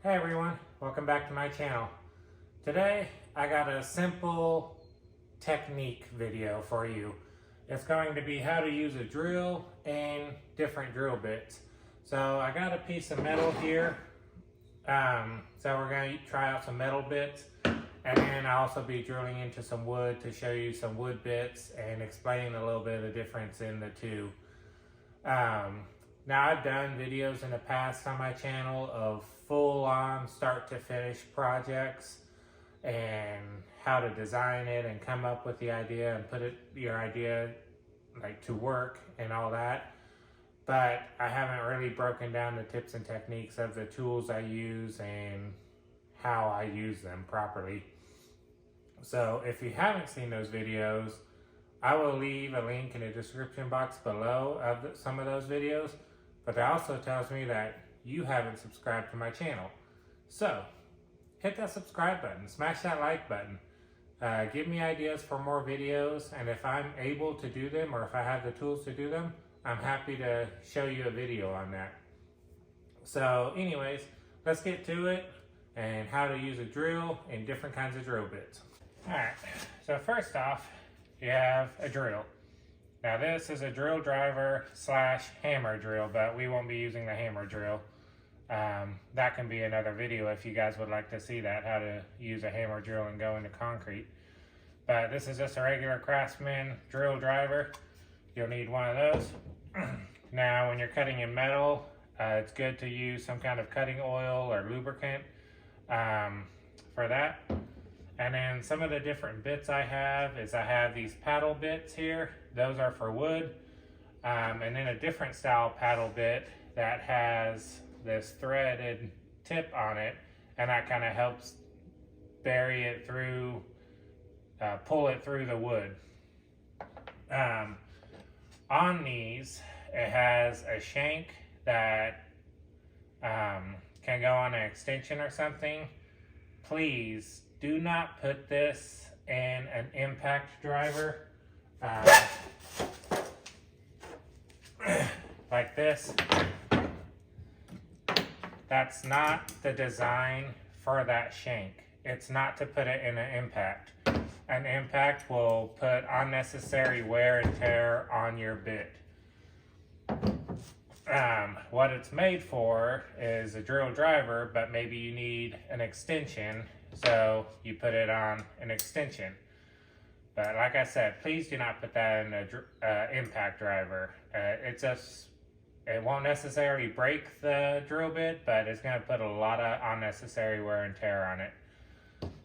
Hey everyone, welcome back to my channel. Today I got a simple technique video for you. It's going to be how to use a drill and different drill bits. So I got a piece of metal here. So we're going to try out some metal bits, and then I'll also be drilling into some wood to show you some wood bits and explain a little bit of the difference in the two. Now I've done videos in the past on my channel of full-on start-to-finish projects and how to design it and come up with the idea and put your idea to work and all that. But I haven't really broken down the tips and techniques of the tools I use and how I use them properly. So if you haven't seen those videos, I will leave a link in the description box below of some of those videos. But that also tells me that you haven't subscribed to my channel. So hit that subscribe button, smash that like button. Give me ideas for more videos, and if I'm able to do them or if I have the tools to do them, I'm happy to show you a video on that. So anyways, let's get to it and how to use a drill and different kinds of drill bits. Alright, so first off, you have a drill. Now this is a drill driver / hammer drill, but we won't be using the hammer drill. That can be another video if you guys would like to see that, how to use a hammer drill and go into concrete. But this is just a regular Craftsman drill driver. You'll need one of those. Now when you're cutting in metal, it's good to use some kind of cutting oil or lubricant for that. And then some of the different bits I have these paddle bits here. Those are for wood. And then a different style paddle bit that has this threaded tip on it, and that kind of helps bury it through, pull it through the wood. On these, it has a shank that can go on an extension or something. Please do not put this in an impact driver like this. That's not the design for that shank. It's not to put it in an impact. An impact will put unnecessary wear and tear on your bit. What it's made for is a drill driver, but maybe you need an extension, so you put it on an extension. But like I said, please do not put that in an impact driver. It won't necessarily break the drill bit, but it's going to put a lot of unnecessary wear and tear on it.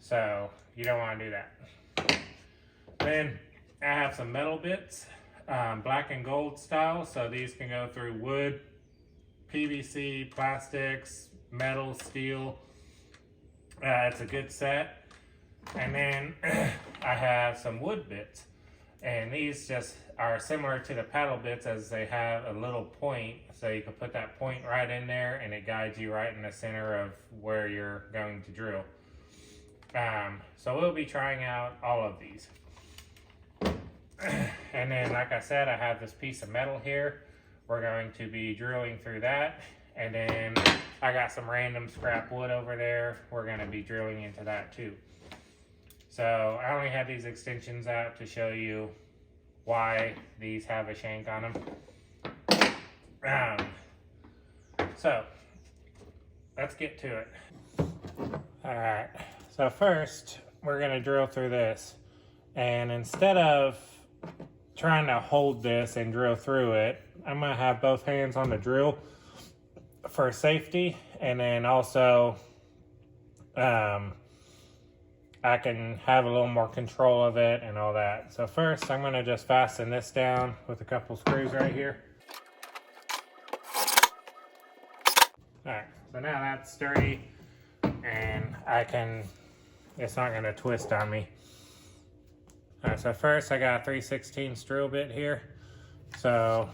So you don't want to do that. Then I have some metal bits, black and gold style. So these can go through wood, PVC, plastics, metal, steel. It's a good set. And then I have some wood bits. And these just are similar to the paddle bits, as they have a little point, so you can put that point right in there and it guides you right in the center of where you're going to drill. So we'll be trying out all of these. And then, like I said, I have this piece of metal here. We're going to be drilling through that. And then I got some random scrap wood over there. We're going to be drilling into that too. So I only have these extensions out to show you why these have a shank on them. So let's get to it. Alright, so first we're going to drill through this. And instead of trying to hold this and drill through it, I'm going to have both hands on the drill for safety, and then also I can have a little more control of it and all that. So first I'm going to just fasten this down with a couple screws right here. Alright, so now that's sturdy and it's not going to twist on me. Alright, so first I got a 3/16 drill bit here. So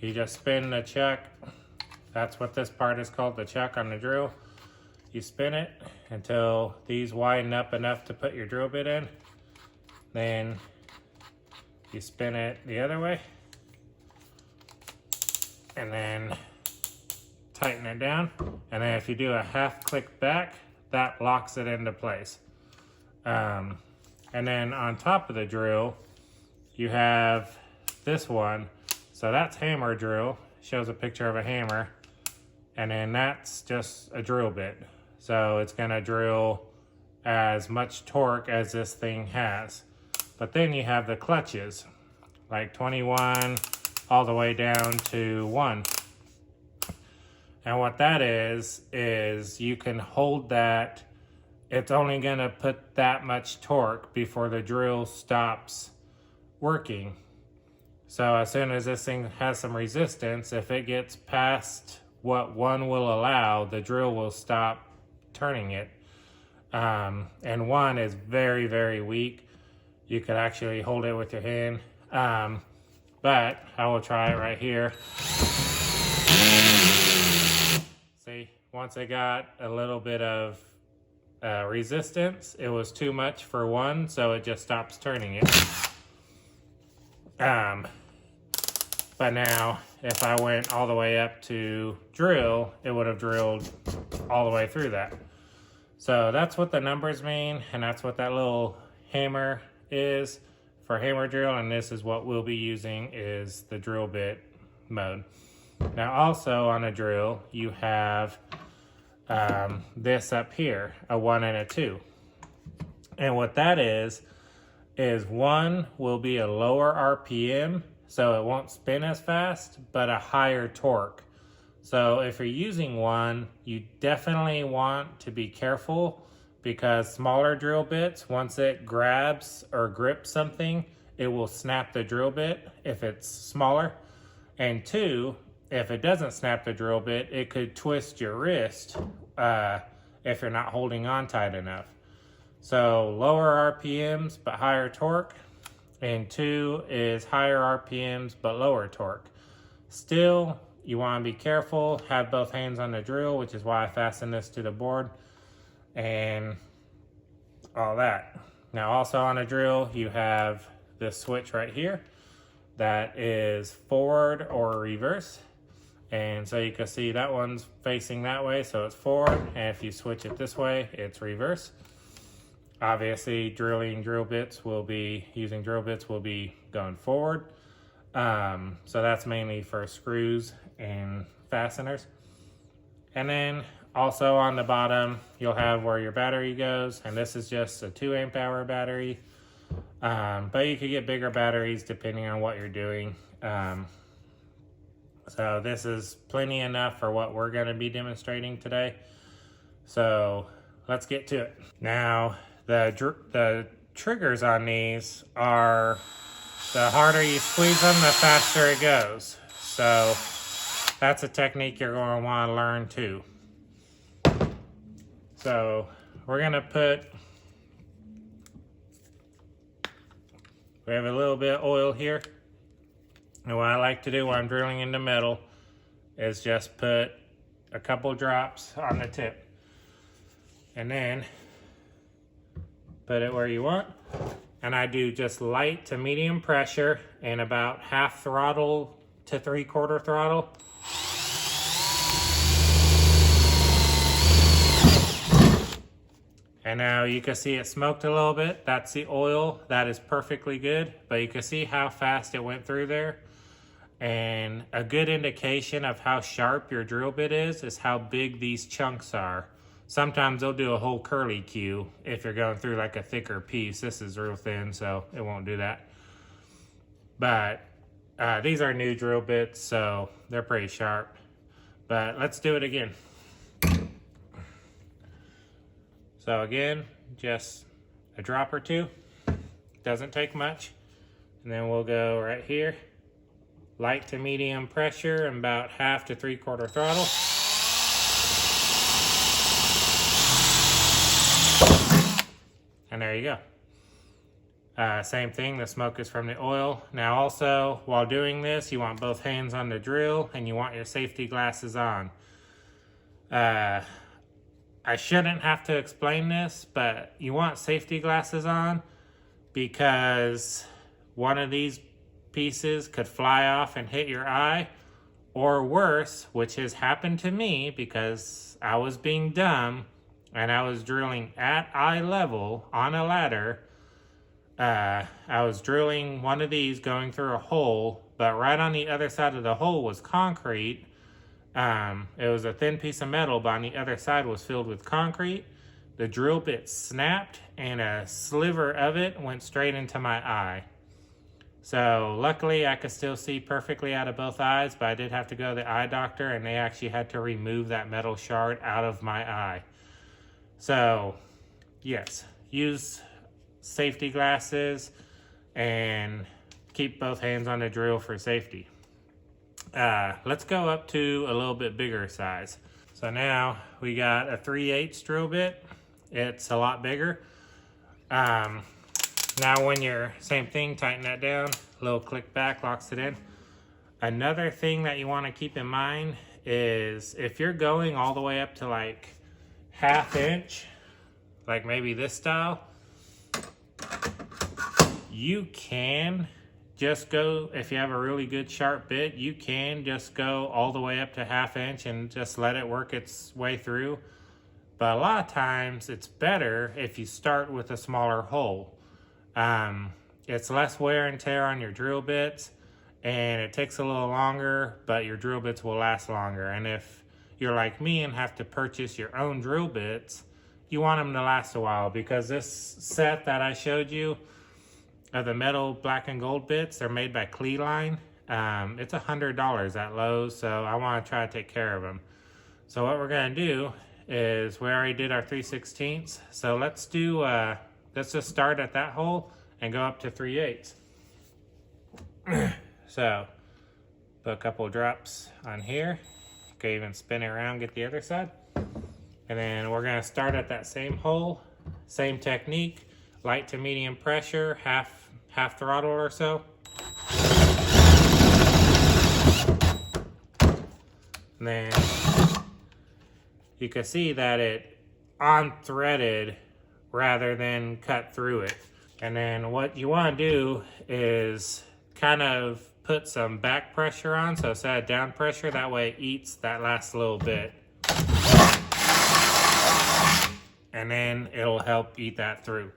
you just spin the chuck. That's what this part is called, the chuck on the drill. You spin it until these widen up enough to put your drill bit in. Then you spin it the other way. And then tighten it down. And then if you do a half click back, that locks it into place. And then on top of the drill, you have this one. So that's hammer drill, shows a picture of a hammer. And then that's just a drill bit. So it's gonna drill as much torque as this thing has. But then you have the clutches, like 21 all the way down to 1. And what that is you can hold that. It's only gonna put that much torque before the drill stops working. So as soon as this thing has some resistance, if it gets past what 1 will allow, the drill will stop turning it. And 1 is very, very weak. You could actually hold it with your hand. But I will try it right here. See, once I got a little bit of resistance, it was too much for 1, so it just stops turning it. But now, if I went all the way up to drill, it would have drilled all the way through that. So that's what the numbers mean, and that's what that little hammer is for hammer drill, and this is what we'll be using is the drill bit mode. Now also on a drill, you have this up here, a 1 and a 2. And what that is 1 will be a lower RPM, so it won't spin as fast, but a higher torque. So if you're using 1, you definitely want to be careful because smaller drill bits, once it grabs or grips something, it will snap the drill bit if it's smaller. And 2, if it doesn't snap the drill bit, it could twist your wrist if you're not holding on tight enough. So lower RPMs but higher torque, and 2 is higher RPMs but lower torque. Still, you want to be careful, have both hands on the drill, which is why I fastened this to the board and all that. Now also on a drill, you have this switch right here that is forward or reverse. And so you can see that one's facing that way, so it's forward. And if you switch it this way, it's reverse. Obviously, using drill bits will be going forward. So that's mainly for screws and fasteners. And then also on the bottom, you'll have where your battery goes. And this is just a 2 amp hour battery. But you could get bigger batteries depending on what you're doing. So this is plenty enough for what we're going to be demonstrating today. So let's get to it. Now, the triggers on these are, the harder you squeeze them, the faster it goes. So that's a technique you're going to want to learn too. So we're going to we have a little bit of oil here. And what I like to do when I'm drilling into metal is just put a couple drops on the tip. And then put it where you want. And I do just light to medium pressure and about half throttle to 3/4 throttle. And now you can see it smoked a little bit. That's the oil. That is perfectly good. But you can see how fast it went through there. And a good indication of how sharp your drill bit is how big these chunks are. Sometimes they'll do a whole curly Q if you're going through like a thicker piece. This is real thin, so it won't do that. But these are new drill bits, so they're pretty sharp. But let's do it again. So again, just a drop or two. Doesn't take much. And then we'll go right here. Light to medium pressure and about half to 3/4 throttle. And there you go. Same thing, the smoke is from the oil. Now also, while doing this, you want both hands on the drill and you want your safety glasses on. I shouldn't have to explain this, but you want safety glasses on because one of these pieces could fly off and hit your eye, Or worse, which has happened to me because I was being dumb and I was drilling at eye level on a ladder. I was drilling one of these going through a hole, but right on the other side of the hole was concrete. It was a thin piece of metal, but on the other side was filled with concrete. The drill bit snapped and a sliver of it went straight into my eye. So luckily I could still see perfectly out of both eyes, but I did have to go to the eye doctor and they actually had to remove that metal shard out of my eye. So yes, use safety glasses and keep both hands on the drill for safety. Let's go up to a little bit bigger size. So now we got a 3/8 drill bit. It's a lot bigger. Now when you're, same thing, tighten that down, little click back, locks it in. Another thing that you want to keep in mind is if you're going all the way up to like 1/2 inch, like maybe this style, you can just go, if you have a really good sharp bit, you can just go all the way up to 1/2 inch and just let it work its way through. But a lot of times it's better if you start with a smaller hole. It's less wear and tear on your drill bits and it takes a little longer, but your drill bits will last longer. And if you're like me and have to purchase your own drill bits, you want them to last a while, because this set that I showed you of the metal black and gold bits, they're made by Cle Line. It's $100 at Lowe's, so I want to try to take care of them. So what we're going to do is, we already did our 3/16, so let's do, let's just start at that hole and go up to 3/8. So, put a couple of drops on here. You can even spin it around, get the other side. And then we're gonna start at that same hole, same technique, light to medium pressure, half throttle or so. And then you can see that it on-threaded rather than cut through it. And then what you want to do is kind of put some back pressure on, so instead of down pressure, that way it eats that last little bit. And then it'll help eat that through.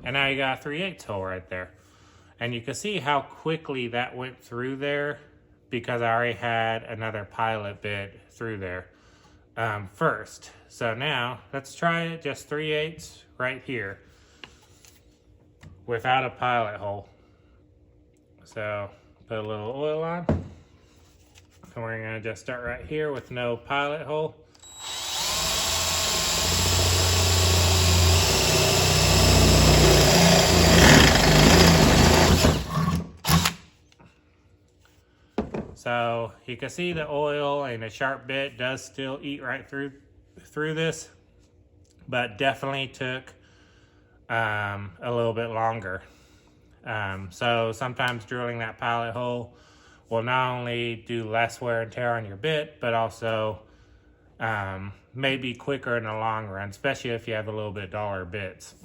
And now you got a 3/8 hole right there. And you can see how quickly that went through there, because I already had another pilot bit through there first. So now let's try it just 3/8 right here without a pilot hole. So put a little oil on, and we're gonna just start right here with no pilot hole. So you can see the oil and the sharp bit does still eat right through this, but definitely took a little bit longer. So sometimes drilling that pilot hole will not only do less wear and tear on your bit, but also maybe quicker in the long run, especially if you have a little bit duller bits.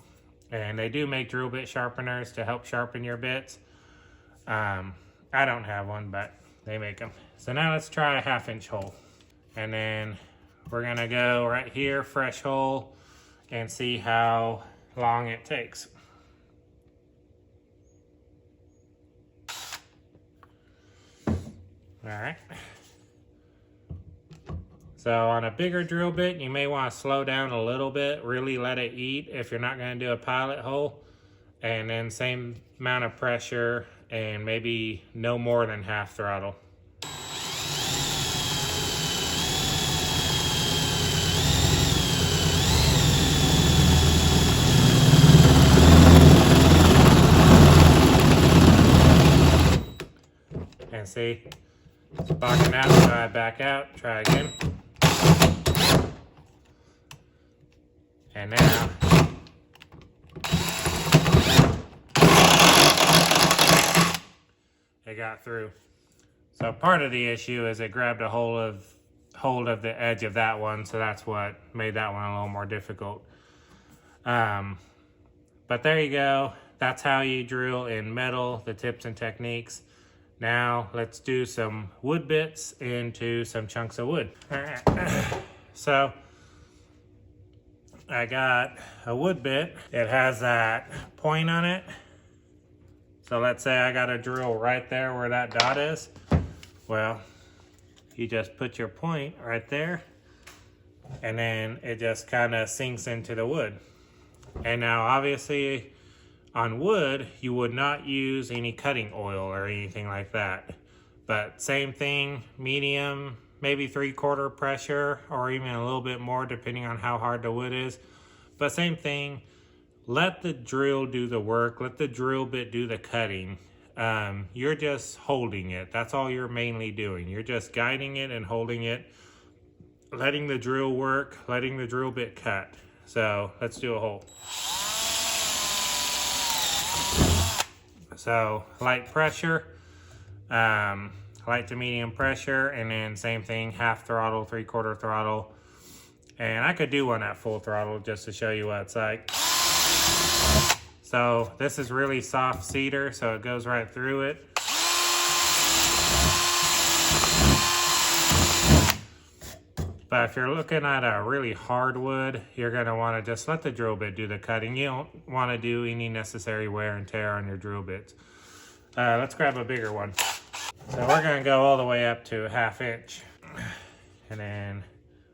And they do make drill bit sharpeners to help sharpen your bits. I don't have one, but they make them. So now let's try a 1/2 inch hole. And then we're gonna go right here, fresh hole, and see how long it takes. All right. So on a bigger drill bit, you may want to slow down a little bit, really let it eat if you're not going to do a pilot hole. And then same amount of pressure and maybe no more than half throttle. And see, it's blocking out, so I back out, try again. And now, it got through. So part of the issue is it grabbed a hold of the edge of that one, so that's what made that one a little more difficult. But there you go. That's how you drill in metal, the tips and techniques. Now let's do some wood bits into some chunks of wood. So I got a wood bit. It has that point on it. So let's say I got a drill right there where that dot is. Well, you just put your point right there, and then it just kind of sinks into the wood. And now obviously on wood, you would not use any cutting oil or anything like that. But same thing, medium, maybe 3/4 pressure, or even a little bit more depending on how hard the wood is. But same thing, let the drill do the work, let the drill bit do the cutting. You're just holding it. That's all you're mainly doing. You're just guiding it and holding it, letting the drill work, letting the drill bit cut. So let's do a hole. So light pressure, light to medium pressure, and then same thing, half throttle, 3/4 throttle. And I could do one at full throttle just to show you what it's like. So this is really soft cedar, so it goes right through it. But if you're looking at a really hard wood, you're gonna wanna just let the drill bit do the cutting. You don't wanna do any necessary wear and tear on your drill bits. Let's grab a bigger one. So we're gonna go all the way up to 1/2 inch. And then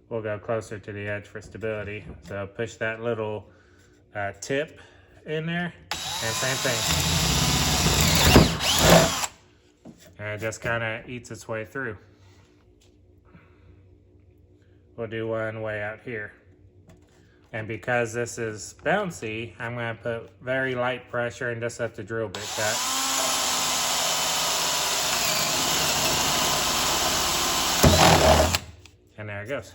we'll go closer to the edge for stability. So push that little tip in there, and same thing. And it just kinda eats its way through. We'll do one way out here. And because this is bouncy, I'm gonna put very light pressure and just let the drill bit cut. And there it goes.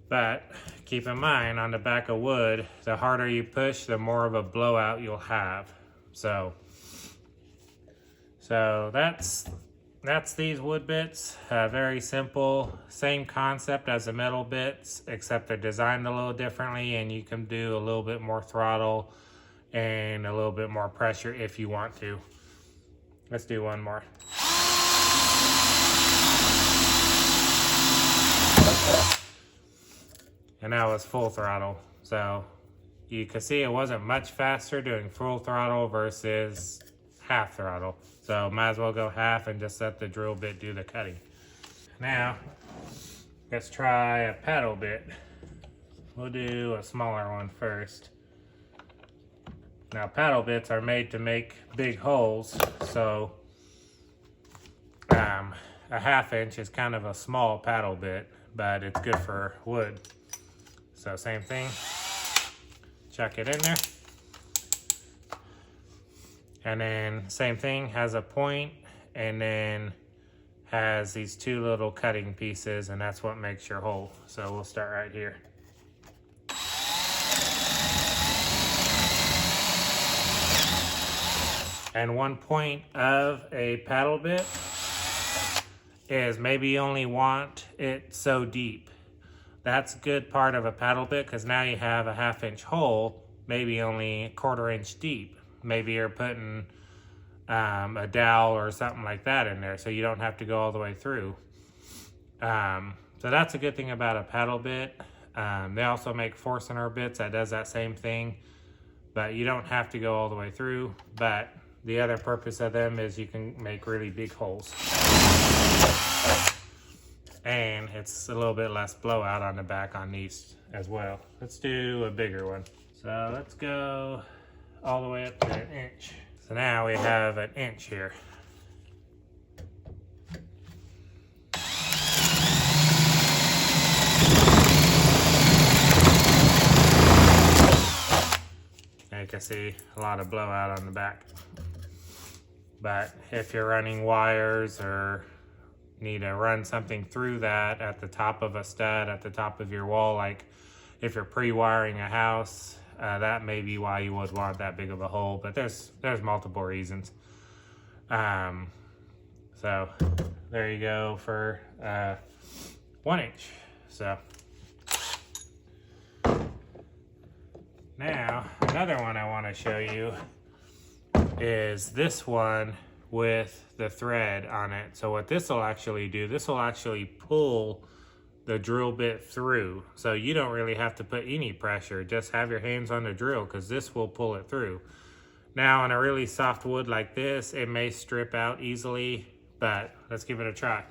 But keep in mind, on the back of wood, the harder you push, the more of a blowout you'll have. So that's these wood bits. Very simple, same concept as the metal bits, except they're designed a little differently, and you can do a little bit more throttle and a little bit more pressure if you want to. Let's do one more. And that was full throttle. So you can see it wasn't much faster doing full throttle versus half throttle. So might as well go half and just let the drill bit do the cutting. Now, let's try a paddle bit. We'll do a smaller one first. Now paddle bits are made to make big holes, so a 1/2 inch is kind of a small paddle bit, but it's good for wood. So same thing, chuck it in there. And then same thing, has a point, and then has these 2 little cutting pieces, and that's what makes your hole. So we'll start right here. And one point of a paddle bit is maybe you only want it so deep. That's a good part of a paddle bit, because now you have a 1/2 inch hole, maybe only 1/4 inch deep. Maybe you're putting a dowel or something like that in there, so you don't have to go all the way through. So that's a good thing about a paddle bit. They also make Forstner bits that does that same thing, but you don't have to go all the way through. But the other purpose of them is you can make really big holes. And it's a little bit less blowout on the back on these as well. Let's do a bigger one. So let's go all the way up to 1 inch. So now we have 1 inch here. And you can see a lot of blowout on the back. But if you're running wires or need to run something through that at the top of a stud, at the top of your wall, like if you're pre-wiring a house, that may be why you would want that big of a hole, but there's multiple reasons. So there you go for 1 inch. So now another one I want to show you is this one with the thread on it. So what this will actually do, this will actually pull the drill bit through. So you don't really have to put any pressure. Just have your hands on the drill because this will pull it through. Now on a really soft wood like this, it may strip out easily, but let's give it a try.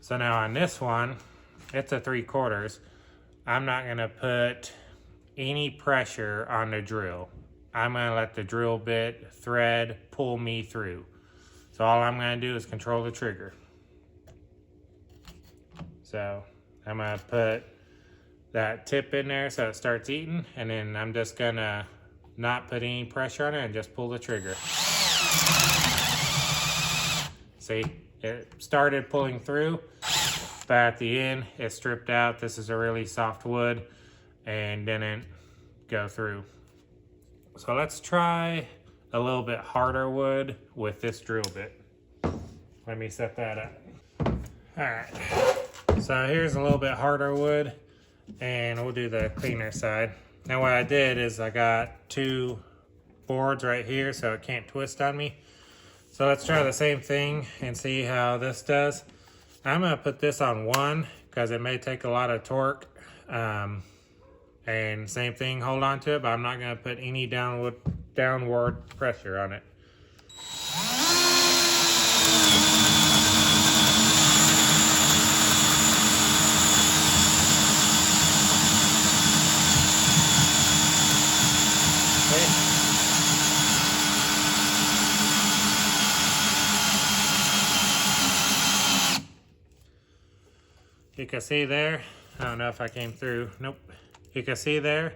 So now on this one, it's a 3/4. I'm not gonna put any pressure on the drill. I'm gonna let the drill bit thread pull me through. So all I'm gonna do is control the trigger. So I'm gonna put that tip in there so it starts eating, and then I'm just gonna not put any pressure on it and just pull the trigger. See, it started pulling through, but at the end it stripped out. This is a really soft wood and didn't go through. So let's try a little bit harder wood with this drill bit. Let me set that up. All right, so here's a little bit harder wood, and we'll do the cleaner side. Now what I did is I got 2 boards right here so it can't twist on me. So let's try the same thing and see how this does. I'm gonna put this on 1 because it may take a lot of torque. And same thing, hold on to it, but I'm not gonna put any downward pressure on it. Okay. You can see there, I don't know if I came through, nope. You can see there,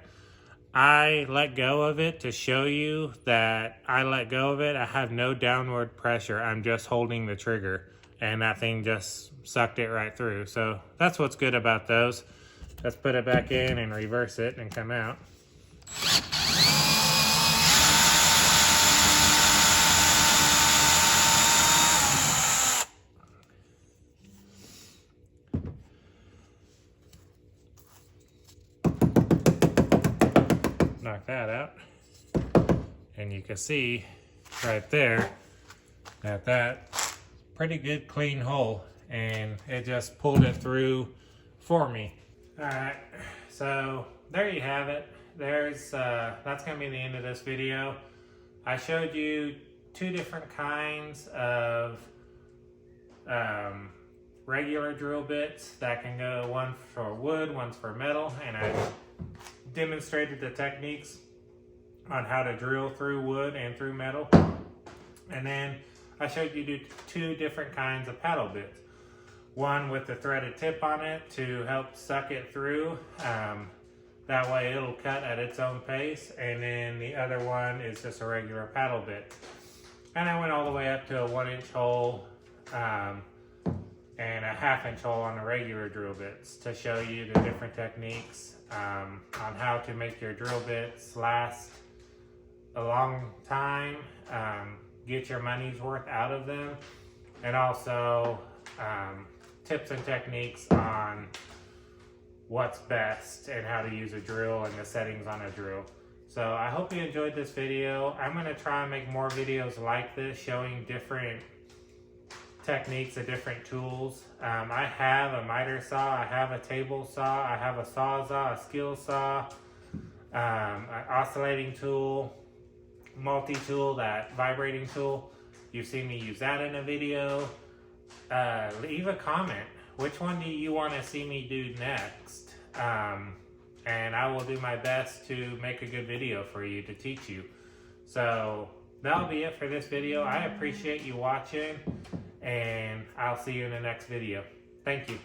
I let go of it to show you that I let go of it. I have no downward pressure. I'm just holding the trigger, and that thing just sucked it right through. So that's what's good about those. Let's put it back in and reverse it and come out. Knock that out, and you can see right there that that's pretty good clean hole, and it just pulled it through for me. All right, so there you have it. There's that's gonna be the end of this video. I showed you 2 different kinds of regular drill bits that can go, one for wood, one's for metal, and I demonstrated the techniques on how to drill through wood and through metal. And then I showed you 2 different kinds of paddle bits. One with the threaded tip on it to help suck it through. That way it'll cut at its own pace. And then the other one is just a regular paddle bit. And I went all the way up to a 1-inch hole and a 1/2-inch hole on the regular drill bits to show you the different techniques on how to make your drill bits last a long time, get your money's worth out of them, and also tips and techniques on what's best and how to use a drill and the settings on a drill. So I hope you enjoyed this video. I'm going to try and make more videos like this showing different techniques and different tools. I have a miter saw, I have a table saw, I have a sawzall, a skill saw, an oscillating tool, multi-tool, that vibrating tool. You've seen me use that in a video. Leave a comment. Which one do you want to see me do next? And I will do my best to make a good video for you to teach you. So that'll be it for this video. I appreciate you watching, and I'll see you in the next video. Thank you.